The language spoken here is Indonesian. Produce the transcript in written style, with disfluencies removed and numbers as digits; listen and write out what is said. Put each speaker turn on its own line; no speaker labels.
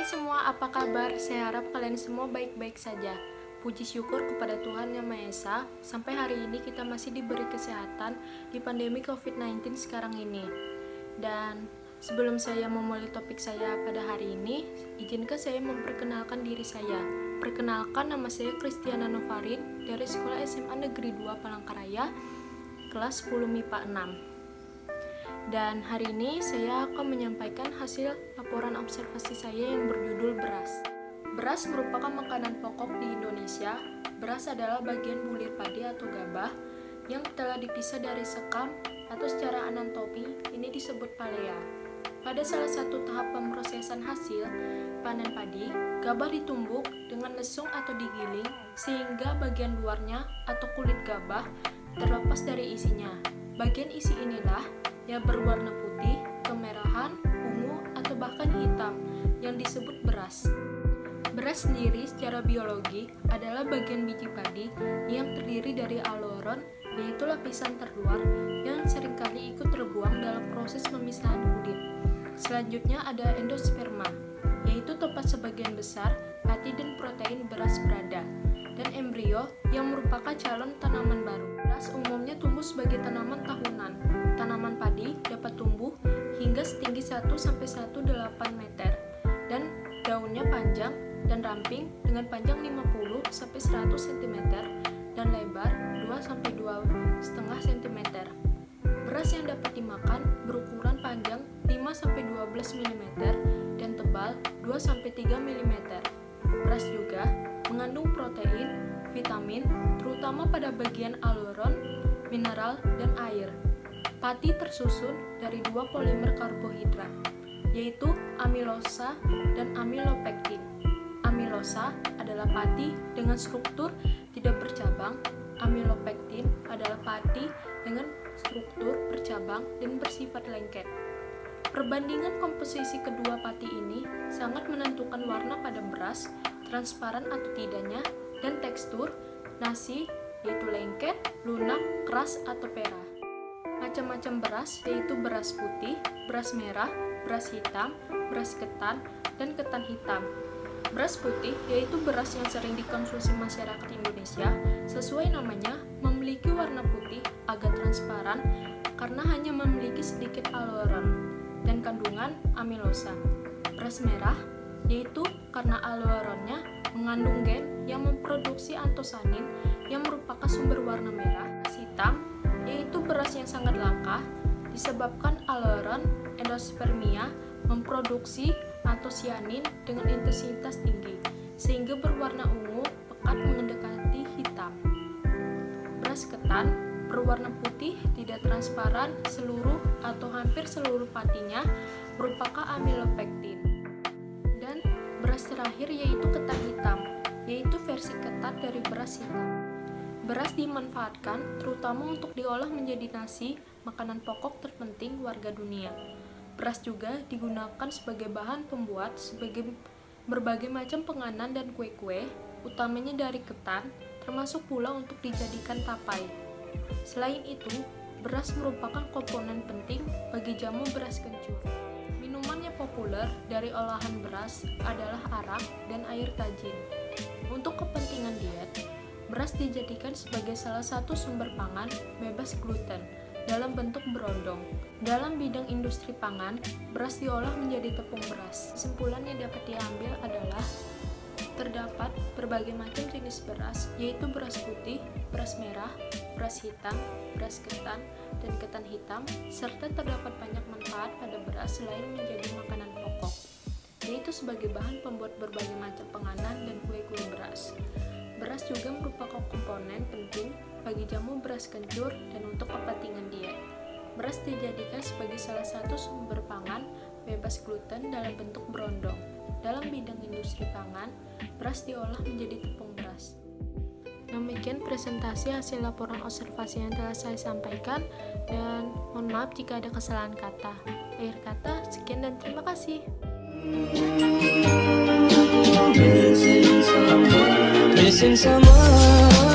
semua, apa kabar? Saya harap kalian semua baik-baik saja. Puji syukur kepada Tuhan Yang Maha Esa, sampai hari ini kita masih diberi kesehatan di pandemi COVID-19 sekarang ini. Dan sebelum saya memulai topik saya pada hari ini, izinkan saya memperkenalkan diri saya. Perkenalkan, nama saya Kristiana Novarin dari Sekolah SMA Negeri 2 Palangkaraya, kelas 10 MIPA 6. Dan hari ini saya akan menyampaikan hasil laporan observasi saya yang berjudul beras. Beras merupakan makanan pokok di Indonesia. Beras adalah bagian bulir padi atau gabah yang telah dipisah dari sekam atau secara anatomi ini disebut palea. Pada salah satu tahap pemrosesan hasil panen padi, gabah ditumbuk dengan lesung atau digiling sehingga bagian luarnya atau kulit gabah terlepas dari isinya. Bagian isi inilah yang berwarna putih, kemerahan, ungu, atau bahkan hitam yang disebut beras. Beras sendiri secara biologi adalah bagian biji padi yang terdiri dari aloron, yaitu lapisan terluar yang seringkali ikut terbuang dalam proses pemisahan kulit. Selanjutnya ada endosperma, yaitu tempat sebagian besar pati dan protein beras berada, dan embrio yang merupakan calon tanaman baru. Beras umumnya tumbuh sebagai tanaman tahunan. Tanaman padi dapat tumbuh hingga setinggi 1-1,8 meter dan daunnya panjang dan ramping dengan panjang 50-100 cm dan lebar 2-2,5 cm. Beras yang dapat dimakan berukuran panjang 5-12 mm dan tebal 2-3 mm. Beras juga mengandung protein, vitamin, terutama pada bagian aloron, mineral, dan air. Pati tersusun dari dua polimer karbohidrat, yaitu amilosa dan amilopektin. Amilosa adalah pati dengan struktur tidak bercabang, amilopektin adalah pati dengan struktur bercabang dan bersifat lengket. Perbandingan komposisi kedua pati ini sangat menentukan warna pada beras, transparan atau tidaknya, dan tekstur nasi, yaitu lengket, lunak, keras, atau perah. Macam-macam beras yaitu beras putih, beras merah, beras hitam, beras ketan, dan ketan hitam. Beras putih yaitu beras yang sering dikonsumsi masyarakat Indonesia. Sesuai namanya, memiliki warna putih agak transparan karena hanya memiliki sedikit aloron dan kandungan amilosa. Beras merah yaitu karena aloronnya mengandung gen yang memproduksi antosanin yang merupakan sumber warna merah. Beras hitam yaitu beras yang sangat langka disebabkan aloron endospermia memproduksi antosianin dengan intensitas tinggi sehingga berwarna ungu pekat mendekati hitam. Beras ketan berwarna putih tidak transparan, seluruh atau hampir seluruh patinya merupakan amilopektin. Dan beras terakhir yaitu ketan hitam, yaitu versi ketan dari beras hitam. Beras dimanfaatkan terutama untuk diolah menjadi nasi, makanan pokok terpenting warga dunia. Beras juga digunakan sebagai bahan pembuat sebagai berbagai macam penganan dan kue-kue, utamanya dari ketan, termasuk pula untuk dijadikan tapai. Selain itu, beras merupakan komponen penting bagi jamu beras kencur. Minuman yang populer dari olahan beras adalah arak dan air tajin. Untuk kepentingan diet, beras dijadikan sebagai salah satu sumber pangan bebas gluten dalam bentuk berondong. Dalam bidang industri pangan, beras diolah menjadi tepung beras. Kesimpulan yang dapat diambil adalah terdapat berbagai macam jenis beras, yaitu beras putih, beras merah, beras hitam, beras ketan, dan ketan hitam, serta terdapat banyak manfaat pada beras selain menjadi makanan pokok, yaitu sebagai bahan pembuat berbagai macam penganan dan kue-kue beras. Beras juga merupakan komponen penting bagi jamu beras kencur dan untuk kepentingan diet. Beras dijadikan sebagai salah satu sumber pangan bebas gluten dalam bentuk berondong. Dalam bidang industri pangan, beras diolah menjadi tepung beras. Demikian presentasi hasil laporan observasi yang telah saya sampaikan, dan mohon maaf jika ada kesalahan kata. Akhir kata, sekian dan terima kasih.
Missing someone